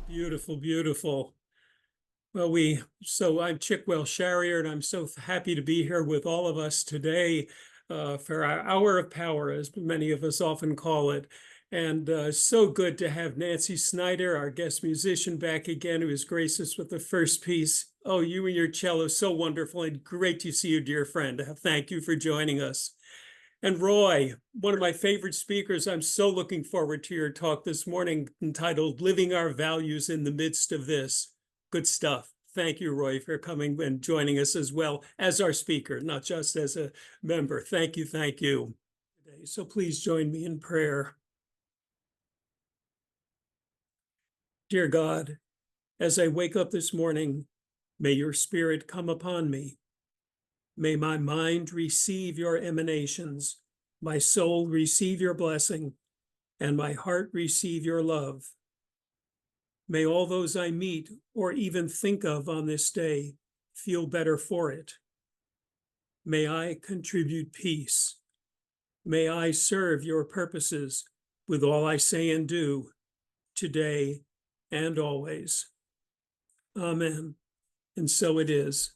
Beautiful, beautiful. Well, I'm Chic Welsh-Charrier, and I'm so happy to be here with all of us today for our hour of power, as many of us often call it. And so good to have Nancy Snider, our guest musician, back again, who has graced us with the first piece. Oh, you and your cello, so wonderful, and great to see you, dear friend. Thank you for joining us. And Roy, one of my favorite speakers, I'm so looking forward to your talk this morning entitled Living Our Values in the Midst of This. Good stuff. Thank you, Roy, for coming and joining us as well as our speaker, not just as a member. Thank you, thank you. So please join me in prayer. Dear God, as I wake up this morning, may your spirit come upon me. May my mind receive your emanations, my soul receive your blessing, and my heart receive your love. May all those I meet or even think of on this day feel better for it. May I contribute peace. May I serve your purposes with all I say and do, today and always. Amen. And so it is.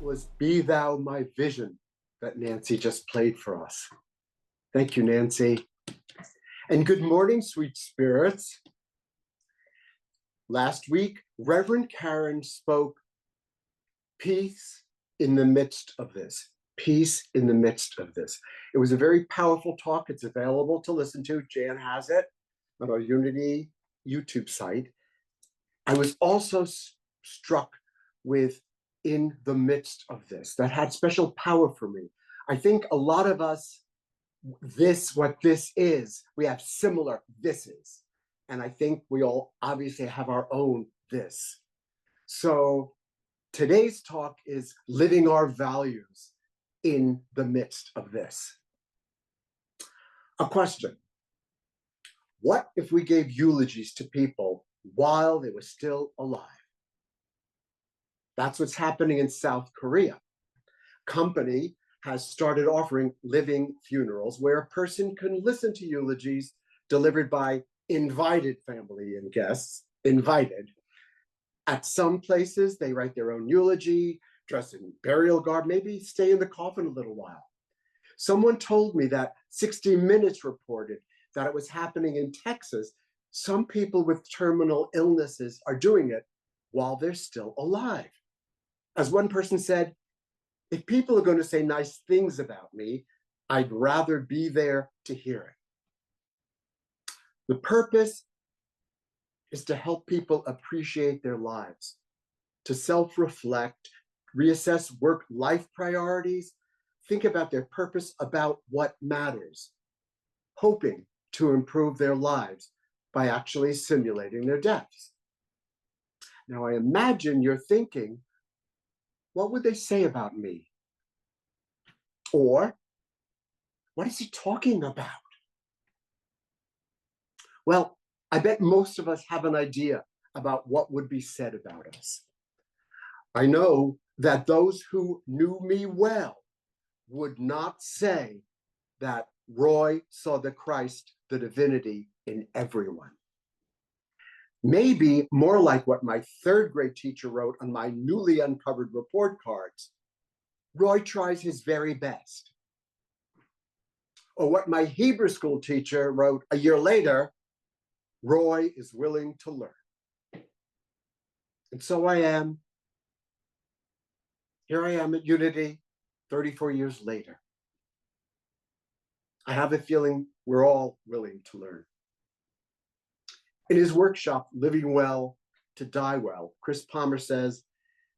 Was Be Thou My Vision that Nancy just played for us. Thank you, Nancy. And good morning, sweet spirits. Last week, Reverend Karen spoke peace in the midst of this. Peace in the midst of this. It was a very powerful talk. It's available to listen to. Jan has it on our Unity YouTube site. I was also struck with in the midst of this. That had special power for me. I think a lot of us, what this is, we have similar thises. And I think we all obviously have our own this. So today's talk is living our values in the midst of this. A question. What if we gave eulogies to people while they were still alive? That's what's happening in South Korea. Company has started offering living funerals where a person can listen to eulogies delivered by invited family and guests, invited. At some places, they write their own eulogy, dress in burial garb, maybe stay in the coffin a little while. Someone told me that 60 Minutes reported that it was happening in Texas Some people with terminal illnesses are doing it while they're still alive. As one person said, if people are going to say nice things about me, I'd rather be there to hear it. The purpose is to help people appreciate their lives, to self-reflect, reassess work-life priorities, think about their purpose, about what matters, hoping to improve their lives by actually simulating their deaths. Now, I imagine you're thinking, what would they say about me? Or, what is he talking about? Well, I bet most of us have an idea about what would be said about us. I know that those who knew me well would not say that Roy saw the Christ, the divinity, in everyone. Maybe more like what my third grade teacher wrote on my newly uncovered report cards, Roy tries his very best. Or what my Hebrew school teacher wrote a year later, Roy is willing to learn. And so I am. Here I am at Unity, 34 years later. I have a feeling we're all willing to learn. In his workshop, Living Well to Die Well, Chris Palmer says,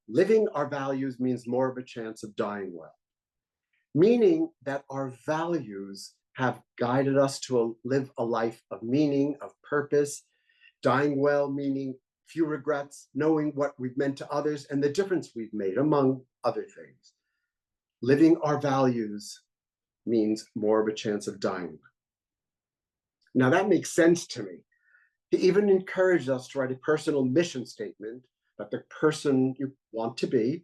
living our values means more of a chance of dying well, meaning that our values have guided us to live a life of meaning, of purpose, dying well, meaning few regrets, knowing what we've meant to others and the difference we've made, among other things. Living our values means more of a chance of dying. Now that makes sense to me. He even encouraged us to write a personal mission statement about the person you want to be.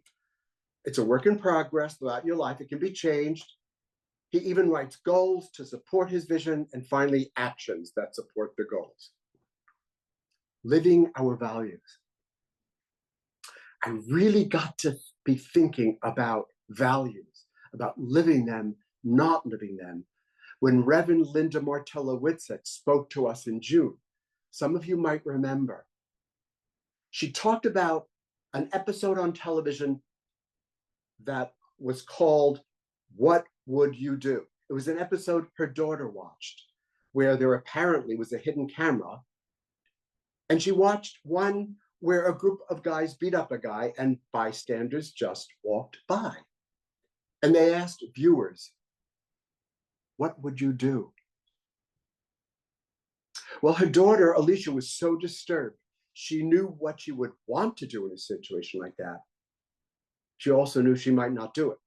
It's a work in progress throughout your life. It can be changed. He even writes goals to support his vision and finally actions that support the goals. Living our values. I really got to be thinking about values, about living them, not living them, when Reverend Linda Martella-Whitsett spoke to us in June. Some of you might remember. She talked about an episode on television that was called What Would You Do? It was an episode her daughter watched, where there apparently was a hidden camera. And she watched one where a group of guys beat up a guy and bystanders just walked by. And they asked viewers, what would you do? Well, her daughter, Alicia, was so disturbed. She knew what she would want to do in a situation like that. She also knew she might not do it.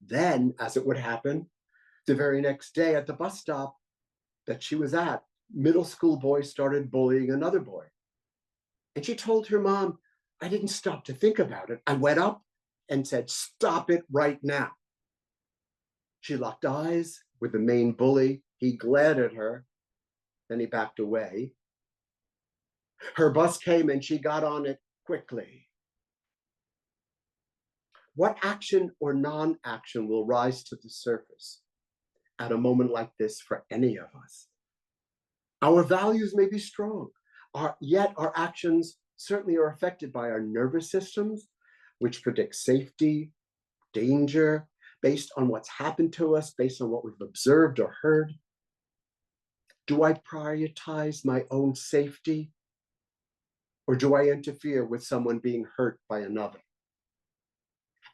Then, as it would happen, the very next day at the bus stop that she was at, middle school boys started bullying another boy. And she told her mom, I didn't stop to think about it. I went up and said, stop it right now. She locked eyes with the main bully. He glared at her. Then he backed away. Her bus came and she got on it quickly. What action or non-action will rise to the surface at a moment like this for any of us? Our values may be strong, yet our actions certainly are affected by our nervous systems, which predict safety, danger, based on what's happened to us, based on what we've observed or heard. Do I prioritize my own safety, or do I interfere with someone being hurt by another?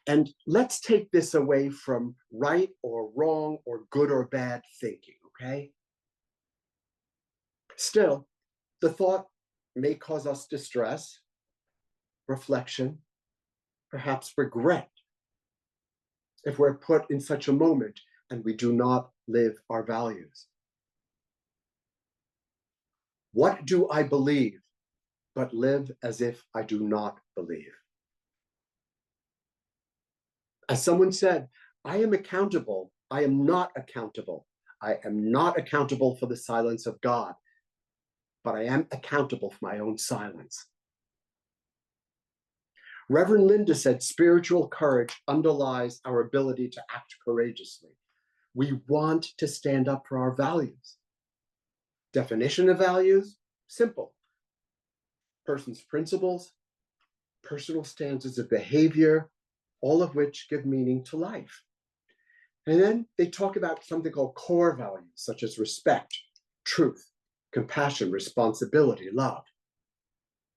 And let's take this away from right or wrong or good or bad thinking, okay? Still, the thought may cause us distress, reflection, perhaps regret, if we're put in such a moment and we do not live our values. What do I believe, but live as if I do not believe? As someone said, I am accountable. I am not accountable. I am not accountable for the silence of God, but I am accountable for my own silence. Reverend Linda said, spiritual courage underlies our ability to act courageously. We want to stand up for our values. Definition of values, simple. Person's principles, personal standards of behavior, all of which give meaning to life. And then they talk about something called core values, such as respect, truth, compassion, responsibility, love,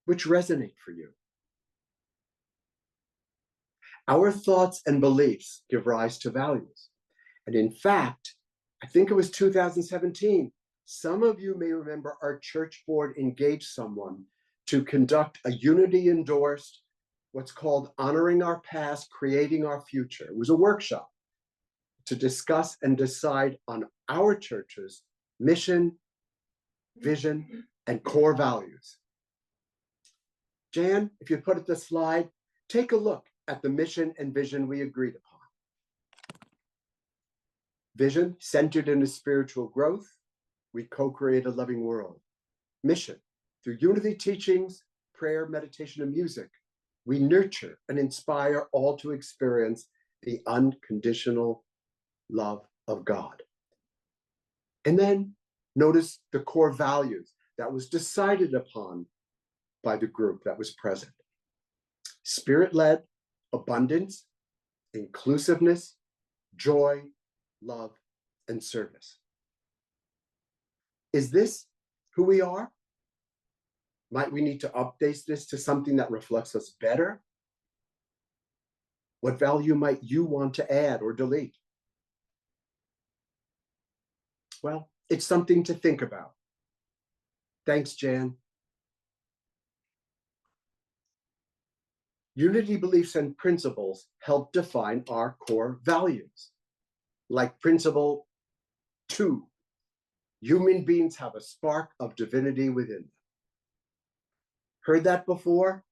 which resonate for you. Our thoughts and beliefs give rise to values. And in fact, I think it was 2017, some of you may remember our church board engaged someone to conduct a unity-endorsed, what's called Honoring Our Past, Creating Our Future. It was a workshop to discuss and decide on our church's mission, vision, and core values. Jan, if you put up the slide, take a look at the mission and vision we agreed upon. Vision, centered in a spiritual growth, we co-create a loving world. Mission, through unity teachings, prayer, meditation, and music, we nurture and inspire all to experience the unconditional love of God. And then notice the core values that was decided upon by the group that was present. Spirit-led, abundance, inclusiveness, joy, love, and service. Is this who we are? Might we need to update this to something that reflects us better? What value might you want to add or delete? Well, it's something to think about. Thanks, Jan. Unity beliefs and principles help define our core values. Like principle 2, human beings have a spark of divinity within them. Heard that before?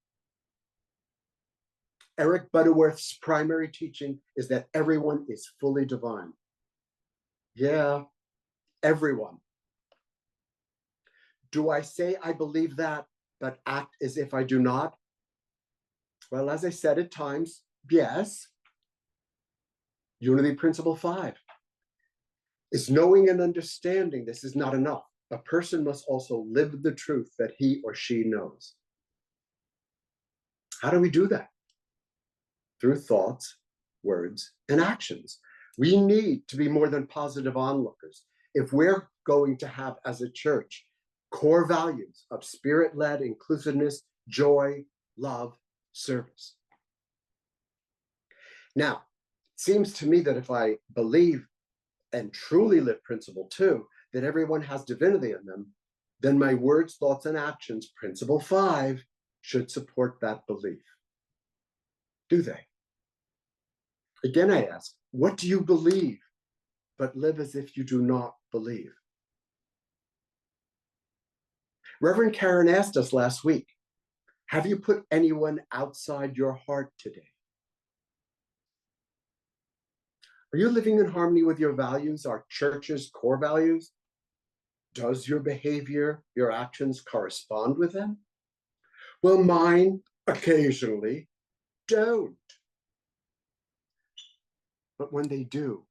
Eric Butterworth's primary teaching is that everyone is fully divine. Yeah, everyone. Do I say I believe that, but act as if I do not? Well, as I said at times, yes. Unity principle 5 is knowing and understanding this is not enough. A person must also live the truth that he or she knows. How do we do that? Through thoughts, words, and actions. We need to be more than positive onlookers. If we're going to have, as a church, core values of spirit-led inclusiveness, joy, love, service. Now, it seems to me that if I believe and truly live principle 2, that everyone has divinity in them, then my words, thoughts, and actions, principle 5, should support that belief. Do they? Again, I ask, what do you believe, but live as if you do not believe? Reverend Karen asked us last week, have you put anyone outside your heart today? Are you living in harmony with your values, our church's core values? Does your behavior, your actions correspond with them? Well, mine occasionally don't. But when they do,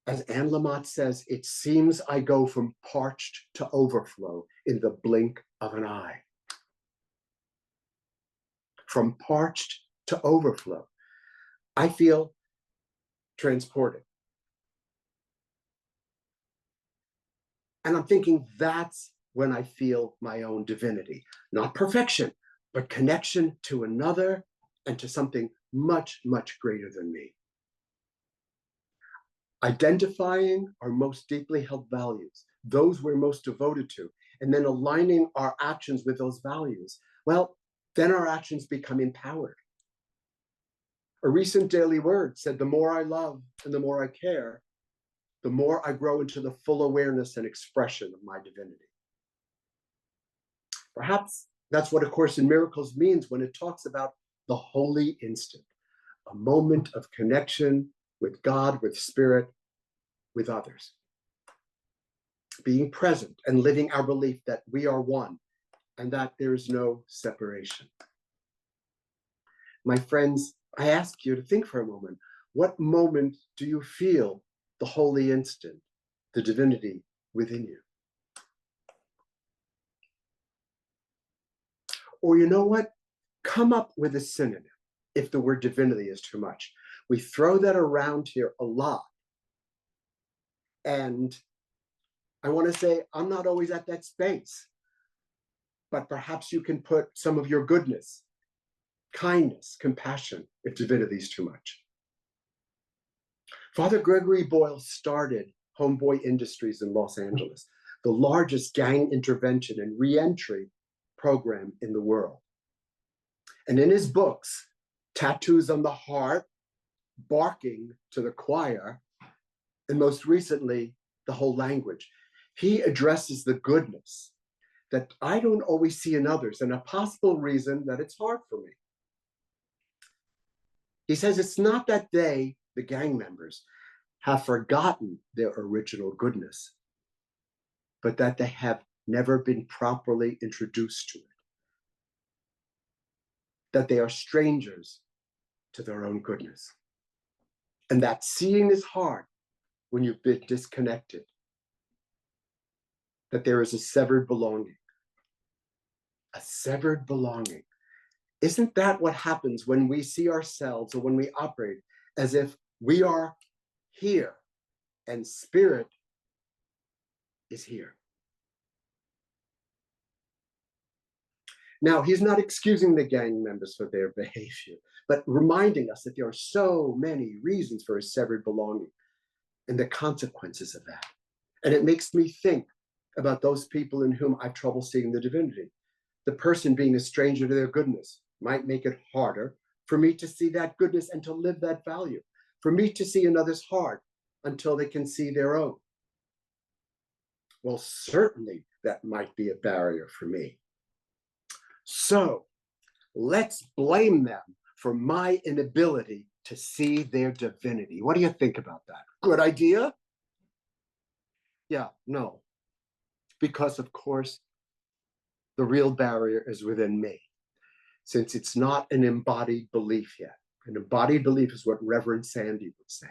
as Anne Lamott says, it seems I go from parched to overflow in the blink of an eye. From parched to overflow. I feel transported. And I'm thinking that's when I feel my own divinity. Not perfection, but connection to another and to something much, much greater than me. Identifying our most deeply held values, those we're most devoted to, and then aligning our actions with those values, well, then our actions become empowered. A recent daily word said, the more I love and the more I care, the more I grow into the full awareness and expression of my divinity. Perhaps that's what A Course in Miracles means when it talks about the holy instant, a moment of connection with God, with spirit, with others. Being present and living our belief that we are one and that there is no separation. My friends, I ask you to think for a moment, What moment do you feel the holy instant, the divinity within you? Or you know what? Come up with a synonym if the word divinity is too much. We throw that around here a lot. And I want to say, I'm not always at that space, but perhaps you can put some of your goodness, kindness, compassion, if divinity is too much. Father Gregory Boyle started Homeboy Industries in Los Angeles, the largest gang intervention and reentry program in the world. And in his books, Tattoos on the Heart, Barking to the Choir, and most recently, The Whole Language, he addresses the goodness that I don't always see in others, and a possible reason that it's hard for me. He says it's not that they, the gang members, have forgotten their original goodness, but that they have never been properly introduced to it. That they are strangers to their own goodness. And that seeing is hard when you've been disconnected. That there is a severed belonging. A severed belonging. Isn't that what happens when we see ourselves or when we operate as if we are here and spirit is here? Now, he's not excusing the gang members for their behavior, but reminding us that there are so many reasons for a severed belonging and the consequences of that. And it makes me think about those people in whom I have trouble seeing the divinity. The person being a stranger to their goodness might make it harder for me to see that goodness and to live that value, for me to see another's heart until they can see their own. Well, certainly that might be a barrier for me. So let's blame them for my inability to see their divinity. What do you think about that? Good idea? Yeah, no. Because, of course, the real barrier is within me, since it's not an embodied belief yet. An embodied belief is what Reverend Sandy would say.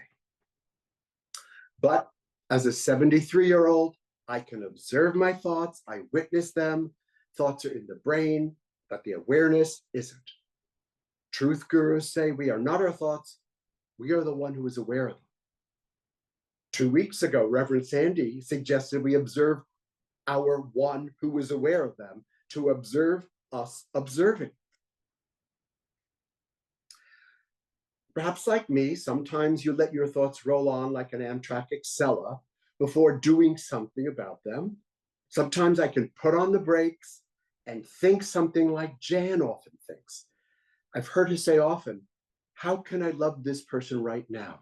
But as a 73-year-old, I can observe my thoughts, I witness them. Thoughts are in the brain, but the awareness isn't. Truth gurus say we are not our thoughts, we are the one who is aware of them. 2 weeks ago, Reverend Sandy suggested we observe our one who is aware of them to observe us observing. Perhaps like me, sometimes you let your thoughts roll on like an Amtrak Acela before doing something about them. Sometimes I can put on the brakes and think something like Jan often thinks. I've heard her say often, how can I love this person right now?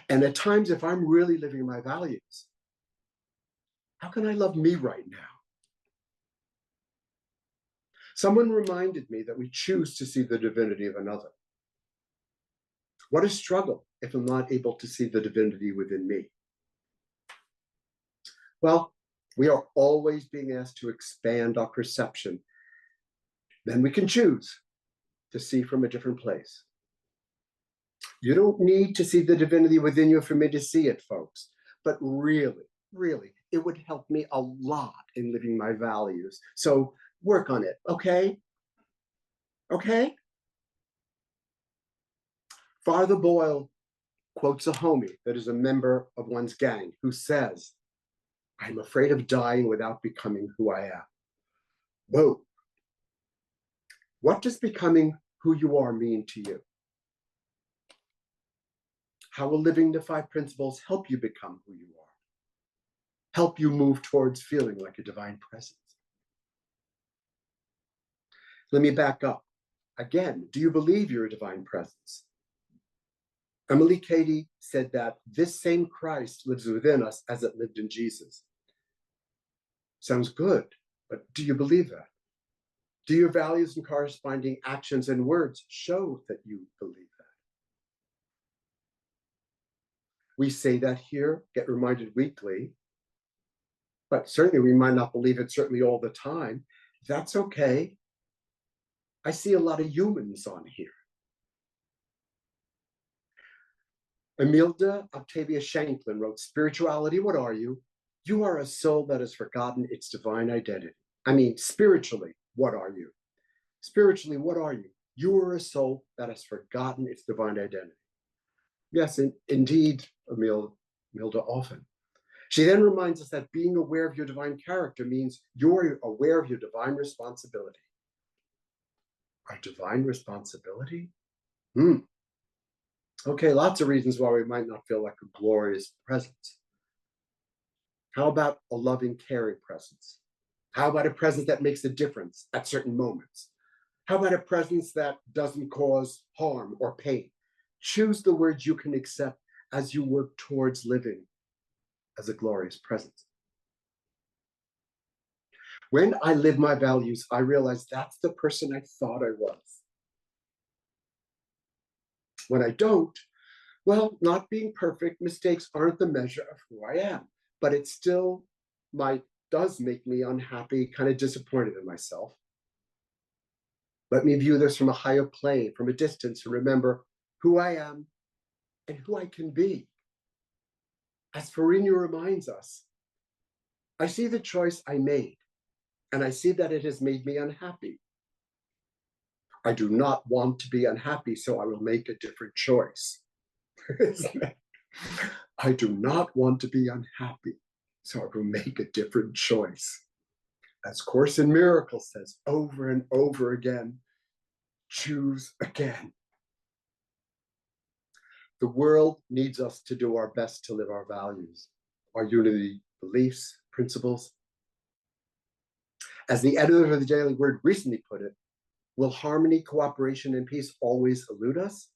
And at times, if I'm really living my values, how can I love me right now? Someone reminded me that we choose to see the divinity of another. What a struggle if I'm not able to see the divinity within me. Well, we are always being asked to expand our perception. Then we can choose to see from a different place. You don't need to see the divinity within you for me to see it, folks. But really, really, it would help me a lot in living my values. So work on it, okay? Okay? Father Boyle quotes a homie that is a member of one's gang who says, I'm afraid of dying without becoming who I am. Whoa. What does becoming who you are mean to you? How will living the 5 principles help you become who you are? Help you move towards feeling like a divine presence? Let me back up. Again, do you believe you're a divine presence? Emily Cady said that this same Christ lives within us as it lived in Jesus. Sounds good, but do you believe that? Do your values and corresponding actions and words show that you believe that? We say that here, get reminded weekly, but certainly we might not believe it certainly all the time. That's okay. I see a lot of humans on here. Imelda Octavia Shanklin wrote, "Spirituality, what are you? You are a soul that has forgotten its divine identity." I mean, spiritually, what are you? Spiritually, what are you? You are a soul that has forgotten its divine identity. Yes, indeed, Imelda, often. She then reminds us that being aware of your divine character means you're aware of your divine responsibility. Our divine responsibility? Okay, lots of reasons why we might not feel like a glorious presence. How about a loving, caring presence? How about a presence that makes a difference at certain moments? How about a presence that doesn't cause harm or pain? Choose the words you can accept as you work towards living as a glorious presence. When I live my values, I realize that's the person I thought I was. When I don't, well, not being perfect, mistakes aren't the measure of who I am, but it still does make me unhappy, kind of disappointed in myself. Let me view this from a higher plane, from a distance, and remember who I am and who I can be. As Farinha reminds us, I see the choice I made, and I see that it has made me unhappy. I do not want to be unhappy, so I will make a different choice. I do not want to be unhappy, so I will make a different choice. As Course in Miracles says over and over again, choose again. The world needs us to do our best to live our values, our unity beliefs, principles. As the editor of the Daily Word recently put it, will harmony, cooperation, and peace always elude us?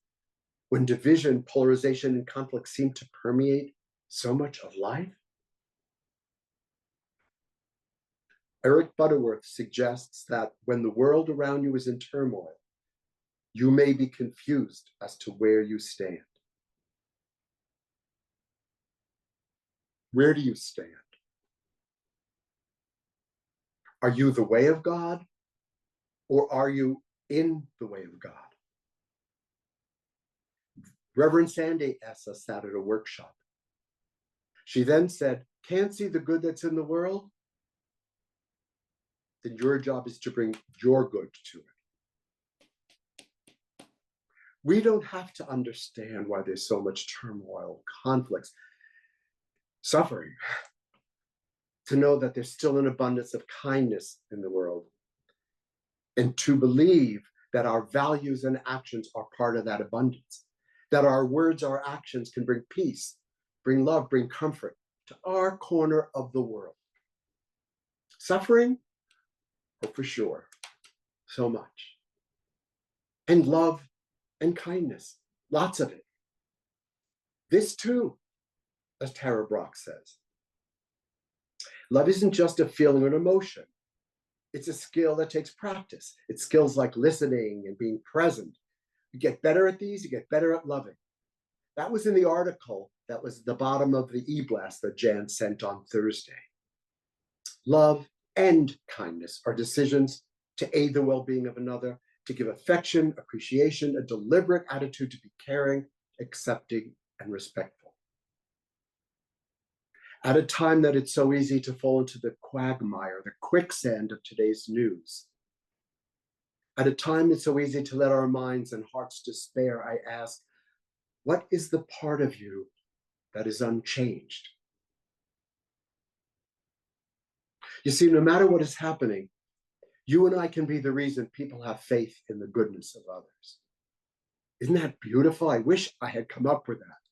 When division, polarization, and conflict seem to permeate so much of life? Eric Butterworth suggests that when the world around you is in turmoil, you may be confused as to where you stand. Where do you stand? Are you the way of God, or are you in the way of God? Reverend Sandy asked us that at a workshop. She then said, "Can't see the good that's in the world? Then your job is to bring your good to it." We don't have to understand why there's so much turmoil, conflicts, suffering, to know that there's still an abundance of kindness in the world, and to believe that our values and actions are part of that abundance, that our words, our actions can bring peace, bring love, bring comfort to our corner of the world. Suffering? Oh, for sure, so much. And love and kindness, lots of it. This too, as Tara Brach says. Love isn't just a feeling or an emotion. It's a skill that takes practice. It's skills like listening and being present. You get better at these, you get better at loving. That was in the article that was at the bottom of the e-blast that Jan sent on Thursday. Love and kindness are decisions to aid the well-being of another, to give affection, appreciation, a deliberate attitude to be caring, accepting, and respectful. At a time that it's so easy to fall into the quagmire, the quicksand of today's news, at a time it's so easy to let our minds and hearts despair, I ask, what is the part of you that is unchanged? You see, no matter what is happening, you and I can be the reason people have faith in the goodness of others. Isn't that beautiful? I wish I had come up with that.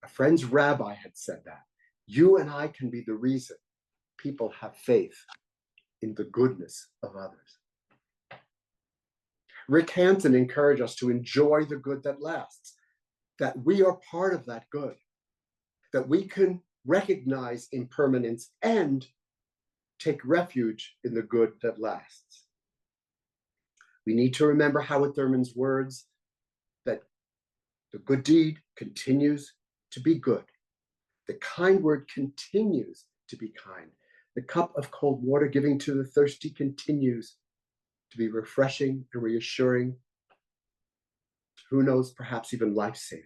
A friend's rabbi had said that. You and I can be the reason people have faith in the goodness of others. Rick Hanson encouraged us to enjoy the good that lasts, that we are part of that good, that we can recognize impermanence and take refuge in the good that lasts. We need to remember Howard Thurman's words that the good deed continues to be good. The kind word continues to be kind. The cup of cold water giving to the thirsty continues to be refreshing and reassuring. Who knows, perhaps even life-saving.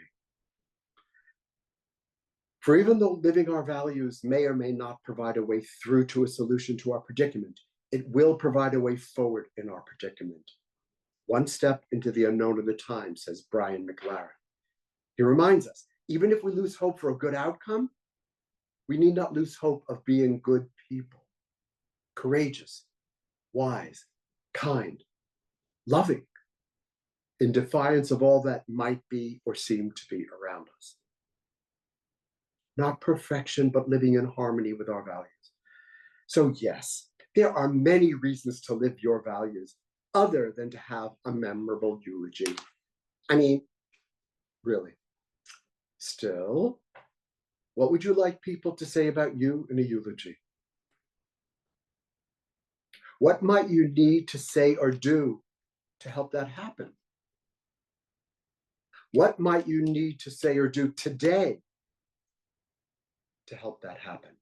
For even though living our values may or may not provide a way through to a solution to our predicament, it will provide a way forward in our predicament. One step into the unknown at a time, says Brian McLaren. He reminds us, even if we lose hope for a good outcome, we need not lose hope of being good people, courageous, wise, kind, loving, in defiance of all that might be or seem to be around us. Not perfection, but living in harmony with our values. So yes, there are many reasons to live your values other than to have a memorable eulogy. I mean, really. Still, what would you like people to say about you in a eulogy? What might you need to say or do to help that happen? What might you need to say or do today to help that happen?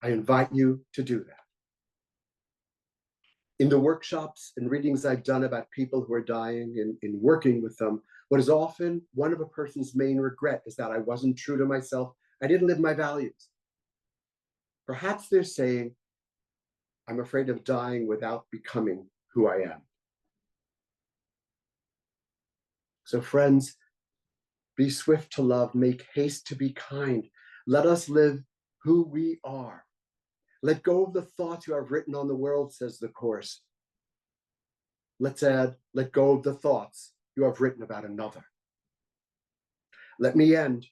I invite you to do that. In the workshops and readings I've done about people who are dying and in working with them, what is often one of a person's main regret is that I wasn't true to myself. I didn't live my values. Perhaps they're saying, I'm afraid of dying without becoming who I am. So friends, be swift to love, make haste to be kind. Let us live who we are. Let go of the thoughts you have written on the world, says the Course. Let's add, let go of the thoughts you have written about another. Let me end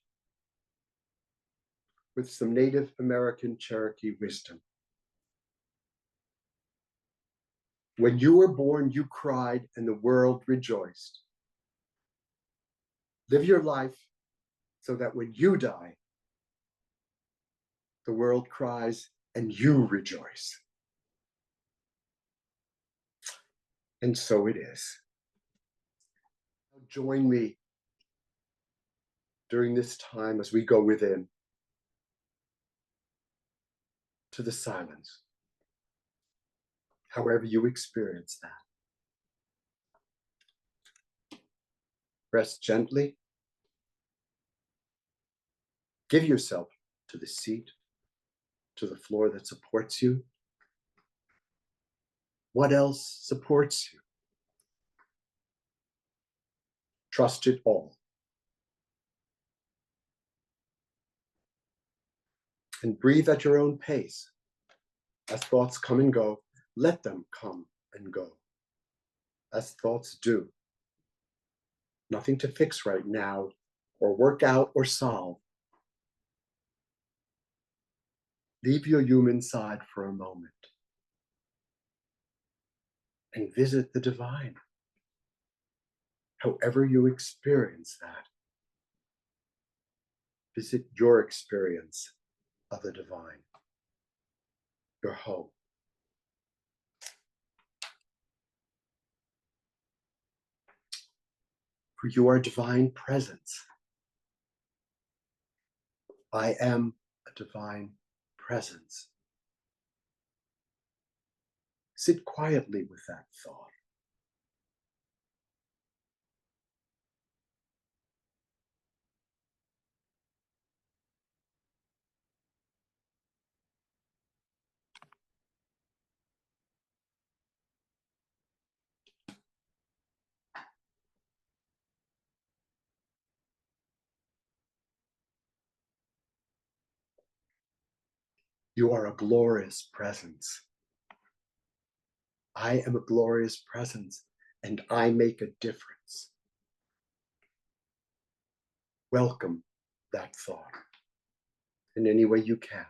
with some Native American Cherokee wisdom. When you were born, you cried and the world rejoiced. Live your life so that when you die, the world cries and you rejoice. And so it is. Join me during this time as we go within to the silence, however you experience that. Rest gently. Give yourself to the seat, to the floor that supports you. What else supports you? Trust it all. And breathe at your own pace. As thoughts come and go, let them come and go. As thoughts do. Nothing to fix right now, or work out or solve. Leave your human side for a moment and visit the divine. However you experience that, visit your experience of the divine, your home. For you are divine presence. I am a divine presence. Sit quietly with that thought. You are a glorious presence. I am a glorious presence, and I make a difference. Welcome that thought in any way you can.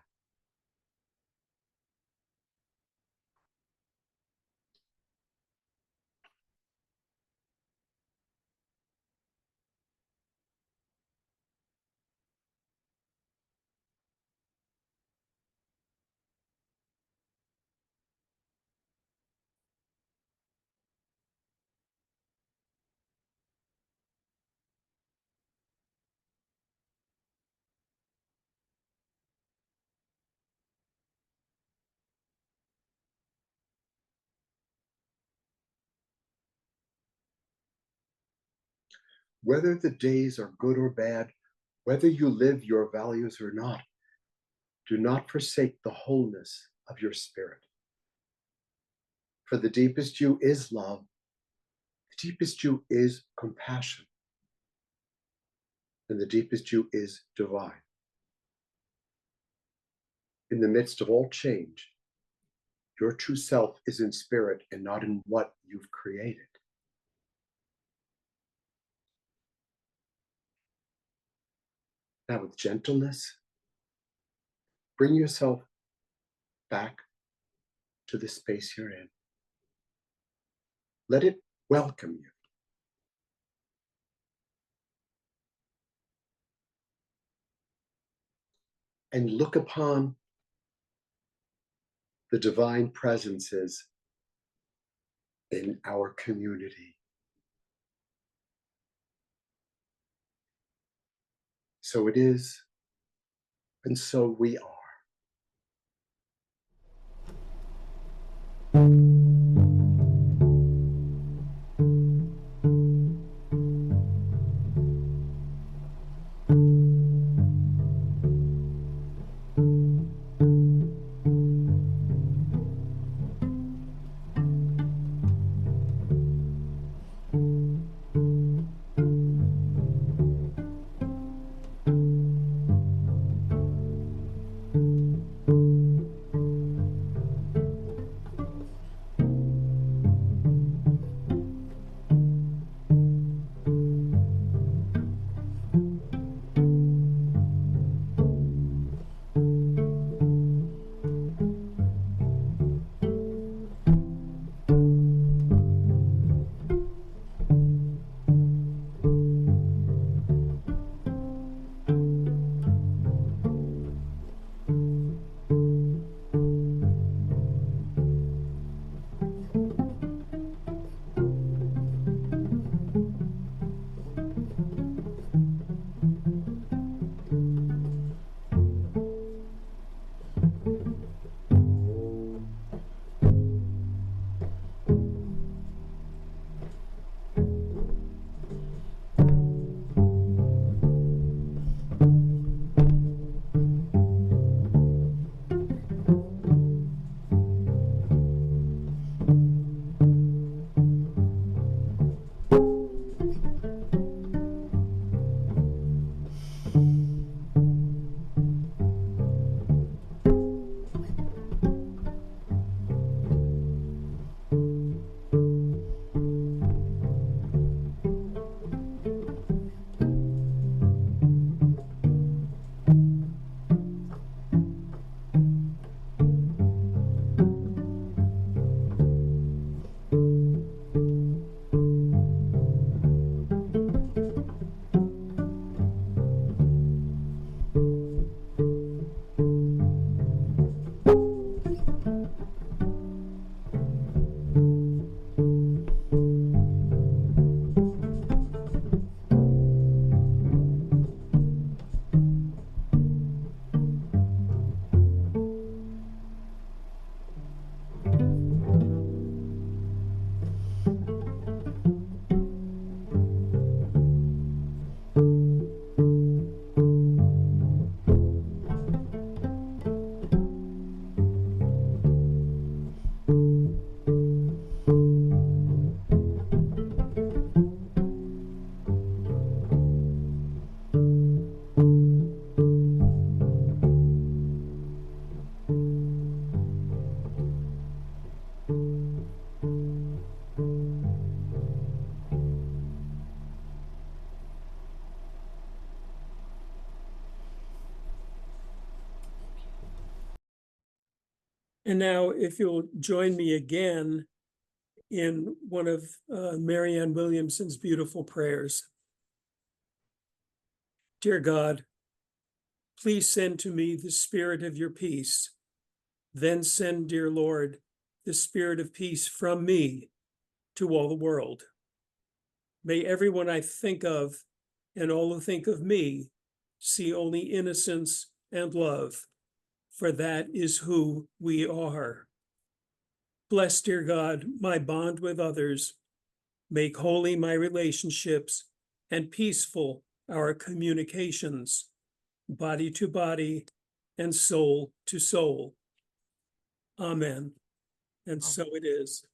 Whether the days are good or bad, Whether you live your values or not, do not forsake the wholeness of your spirit. For the deepest you is love, the deepest you is compassion, and the deepest you is divine. In the midst of all change, your true self is in spirit and not in what you've created. Now, with gentleness, bring yourself back to the space you're in. Let it welcome you. And look upon the divine presences in our community. So it is, and so we are. And now, if you'll join me again in one of Marianne Williamson's beautiful prayers. Dear God, please send to me the spirit of your peace. Then send, dear Lord, the spirit of peace from me to all the world. May everyone I think of and all who think of me see only innocence and love, for that is who we are. Bless, dear God, my bond with others. Make holy my relationships and peaceful our communications, body to body and soul to soul. Amen. And so it is.